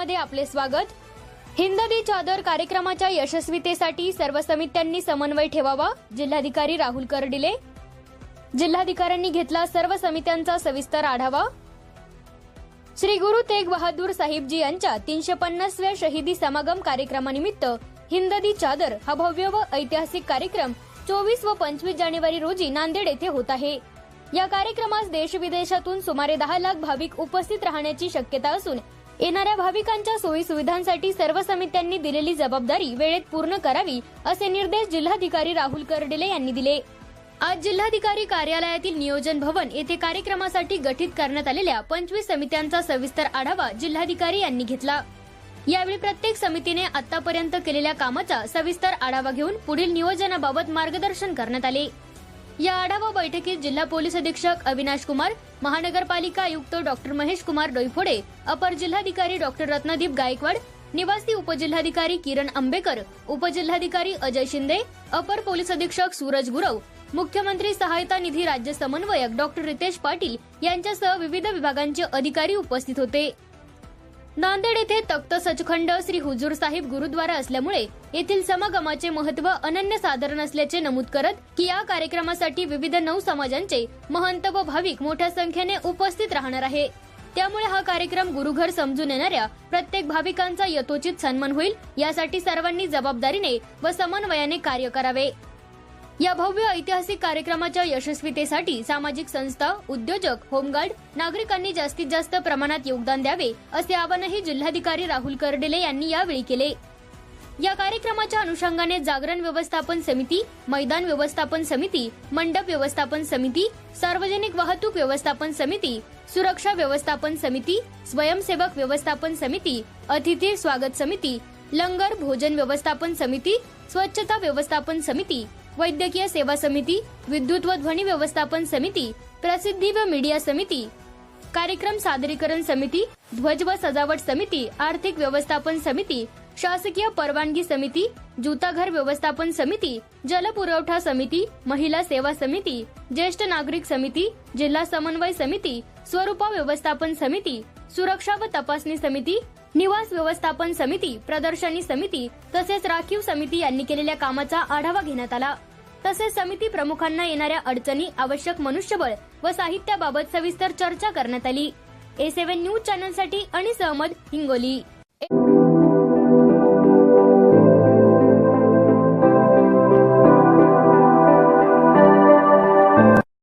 मध्ये आपले स्वागत। हिंददी चादर कार्यक्रमाच्या यशस्वीतेसाठी सर्व समित्यांनी समन्वय ठेवावा, जिल्हाधिकारी राहुल कर्डिले। जिल्हाधिकाऱ्यांनी घेतला सर्व समित्यांचा सविस्तर आढावा। श्री गुरु तेग बहादूर साहिबजी यांच्या 350व्या शहीदी समागम कार्यक्रमानिमित्त हिंददी चादर हा भव्य व ऐतिहासिक कार्यक्रम 24 व 25 जानेवारी रोजी नांदेड येथे होत आहे। या कार्यक्रमास देश विदेशातून सुमारे 10 लाख भाविक उपस्थित राहण्याची शक्यता असून येणाऱ्या भाविकांच्या सोयी सुविधांसाठी सर्व समित्यांनी दिलेली जबाबदारी वेळेत पूर्ण करावी असे निर्देश जिल्हाधिकारी राहुल कर्डिले यांनी दिले। आज जिल्हाधिकारी कार्यालयातील नियोजन भवन येथे कार्यक्रमासाठी गठीत करण्यात आलेल्या 25 समित्यांचा सविस्तर आढावा जिल्हाधिकारी यांनी घेतला। यावेळी प्रत्येक समितीने आतापर्यंत केलेल्या कामाचा सविस्तर आढावा घेऊन पुढील नियोजनाबाबत मार्गदर्शन करण्यात आले। या आढावा बैठकीत जिल्हा पोलीस अधीक्षक अविनाश कुमार, महानगरपालिका आयुक्त डॉक्टर महेश कुमार डोईफोडे, अपर जिल्हाधिकारी डॉक्टर रत्नदीप गायकवाड, निवासी उपजिल्हाधिकारी किरण आंबेकर, उपजिल्हाधिकारी अजय शिंदे, अपर पोलीस अधीक्षक सूरज गुरव, मुख्यमंत्री सहायता निधी राज्य समन्वयक डॉक्टर रितेश पाटील यांच्यासह विविध विभागांचे अधिकारी उपस्थित होते। नांदेड येथे तख्त सचखंड श्री हुजूर साहिब गुरुद्वारा असल्यामुळे येथील समागमाचे महत्त्व अनन्यसाधारण असल्याचे नमूद करत की या कार्यक्रमासाठी विविध 9 समाजांचे महंत व भाविक मोठ्या संख्येने उपस्थित राहणार आहे। त्यामुळे हा कार्यक्रम गुरुघर समजून येणाऱ्या प्रत्येक भाविकांचा यथोचित सन्मान होईल, यासाठी सर्वांनी जबाबदारीने व समन्वयाने कार्य करावे। या भव्य ऐतिहासिक कार्यक्रमाच्या यशस्वीतेसाठी सामाजिक संस्था, उद्योजक, होमगार्ड, नागरिकांनी जास्तीत जास्त प्रमाणात योगदान द्यावे असे आवाहनही जिल्हाधिकारी राहुल कर्डिले यांनी यावेळी केले। या कार्यक्रमाच्या अनुषंगाने जागरण व्यवस्थापन समिती, मैदान व्यवस्थापन समिती, मंडप व्यवस्थापन समिती, सार्वजनिक वाहतूक व्यवस्थापन समिती, सुरक्षा व्यवस्थापन समिती, स्वयंसेवक व्यवस्थापन समिती, अतिथी स्वागत समिती, लंगर भोजन व्यवस्थापन समिती, स्वच्छता व्यवस्थापन समिती, वैद्यकीय सेवा समिती, विद्युत व ध्वनी व्यवस्थापन समिती, प्रसिद्धी व मीडिया समिती, कार्यक्रम सादरीकरण समिती, ध्वज व सजावट समिती, आर्थिक व्यवस्थापन समिती, शासकीय परवानगी समिती, जूताघर व्यवस्थापन समिती, जलपुरवठा समिती, महिला सेवा समिती, ज्येष्ठ नागरिक समिती, जिल्हा समन्वय समिती, स्वरूपा व्यवस्थापन समिती, सुरक्षा व तपासणी समिती, निवास व्यवस्थापन समिती, प्रदर्शनी समिती तसेच राखीव समिती यांनी केलेल्या कामाचा आढावा घेण्यात आला। तसेच समिती प्रमुखांना येणाऱ्या अडचणी, आवश्यक मनुष्यबळ व साहित्याबाबत सविस्तर चर्चा करण्यात आली। A7 न्यूज चॅनलसाठी अनिस अहमद, हिंगोली।